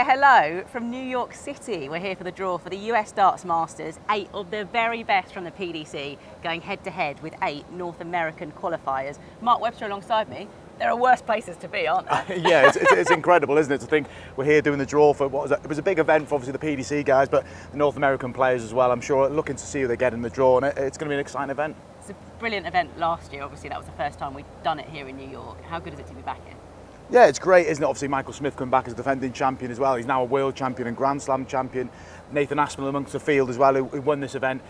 Yeah, hello from New York City. We're here for the draw for the US Darts Masters, 8 of the very best from the PDC, going head to head with 8 North American qualifiers. Mark Webster alongside me. There are worse places to be, aren't there? Yeah, it's incredible, isn't it, to think we're here doing the draw for what was it was a big event for obviously the PDC guys, but the North American players as well. I'm sure looking to see who they get in the draw, and it's going to be an exciting event. It's a brilliant event last year. Obviously, that was the first time we'd done it here in New York. How good is it to be back here? Yeah, it's great, isn't it? Obviously, Michael Smith come back as defending champion as well. He's now a world champion and Grand Slam champion. Nathan Aspinall amongst the field as well, who won this event,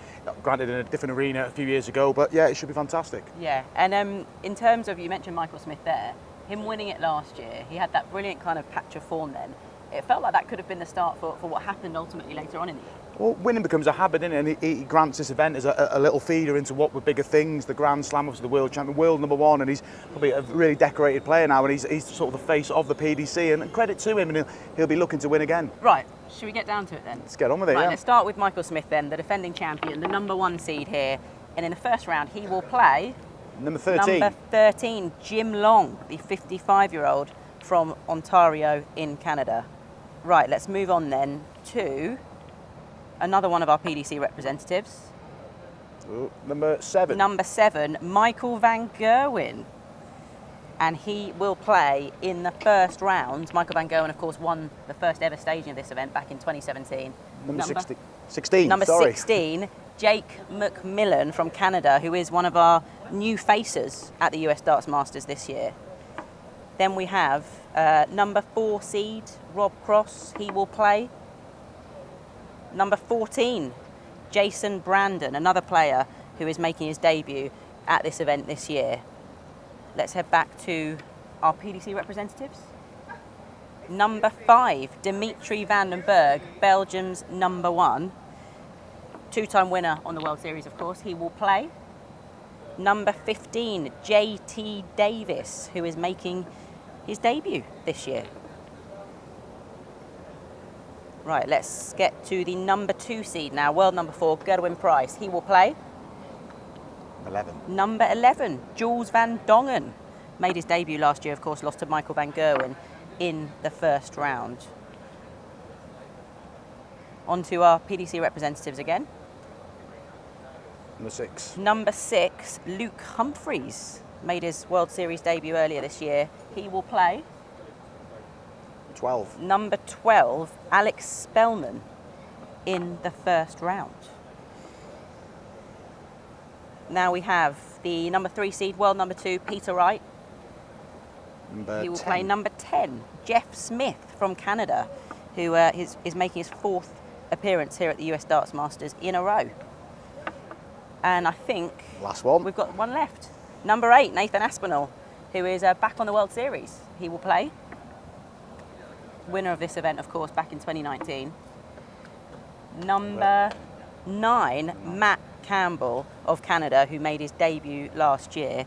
granted in a different arena a few years ago, but yeah, it should be fantastic. Yeah, and in terms of, you mentioned Michael Smith there, him winning it last year, he had that brilliant kind of patch of form then. It felt like that could have been the start for what happened ultimately later on in the year. Well, winning becomes a habit, isn't it? And he grants this event as a little feeder into what were bigger things, the Grand Slam, obviously the world champion, world number one, and he's probably a really decorated player now, and he's sort of the face of the PDC, and credit to him, and he'll be looking to win again. Right, should we get down to it then? Let's get on with it, right, yeah. Let's start with Michael Smith then, the defending champion, the number 1 seed here, and in the first round he will play Number 13. Number 13, Jim Long, the 55-year-old from Ontario in Canada. Right, let's move on then to another one of our PDC representatives. Ooh, number 7. Number 7, Michael Van Gerwen. And he will play in the first round. Michael Van Gerwen, of course, won the first ever staging of this event back in 2017. Number 16. Number sorry. 16, Jake McMillan from Canada, who is one of our new faces at the US Darts Masters this year. Then we have number 4 seed, Rob Cross, he will play. Number 14, Jason Brandon, another player who is making his debut at this event this year. Let's head back to our PDC representatives. Number 5, Dimitri van den Berg, Belgium's number 1. 2-time winner on the World Series, of course, he will play. Number 15, JT Davis, who is making his debut this year. Right, let's get to the number 2 seed now, world number 4, Gerwyn Price. He will play. 11. Number 11, Jules van Dongen. Made his debut last year, of course, lost to Michael Van Gerwen in the first round. On to our PDC representatives again. Number 6. Number 6, Luke Humphreys. Made his World Series debut earlier this year. He will play. 12. Number 12, Alex Spellman in the first round. Now we have the number 3 seed, world number 2, Peter Wright. Number He will 10. play number 10, Jeff Smith from Canada, who is making his 4th appearance here at the US Darts Masters in a row. And I think Last one. we've got one left. Number 8, Nathan Aspinall, who is back on the World Series. He will play. Winner of this event, of course, back in 2019. Number 9, Matt Campbell of Canada, who made his debut last year.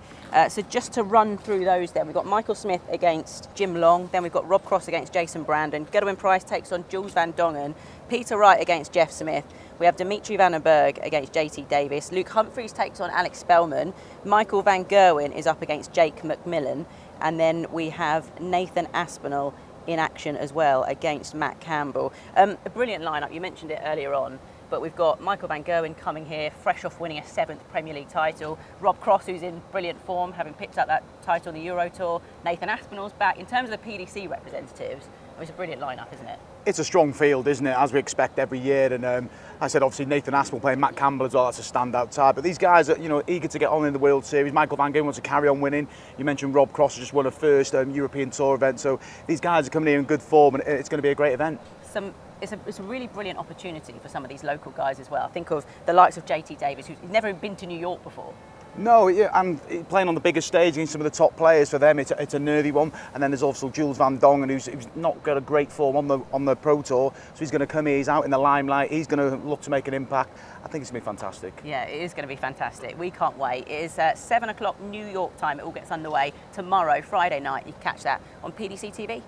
So just to run through those then, we've got Michael Smith against Jim Long, then we've got Rob Cross against Jason Brandon, Gerwyn Price takes on Jules van Dongen, Peter Wright against Jeff Smith, we have Dimitri van den Berg against JT Davis, Luke Humphreys takes on Alex Spellman, Michael Van Gerwen is up against Jake McMillan, and then we have Nathan Aspinall in action as well against Matt Campbell. A brilliant lineup, you mentioned it earlier on, but we've got Michael Van Gerwen coming here, fresh off winning a 7th Premier League title, Rob Cross, who's in brilliant form, having picked up that title on the Euro Tour, Nathan Aspinall's back. In terms of the PDC representatives, it's a brilliant lineup, isn't it? It's a strong field, isn't it, as we expect every year. And I said, obviously, Nathan Aspinall playing Matt Campbell as well, that's a standout type. But these guys are, eager to get on in the World Series. Michael Van Gerwen wants to carry on winning. You mentioned Rob Cross just won a first European Tour event. So these guys are coming in good form, and it's going to be a great event. It's a really brilliant opportunity for some of these local guys as well. Think of the likes of JT Davis, who's never been to New York before. No, yeah, and playing on the biggest stage against some of the top players, for them it's a nervy one. And then there's also Jules van Dongen, who's not got a great form on the Pro Tour, so he's going to come here, he's out in the limelight, he's going to look to make an impact. I think it's going to be fantastic. Yeah, it is going to be fantastic. We can't wait. It is 7 o'clock New York time. It all gets underway tomorrow, Friday night. You can catch that on PDC TV.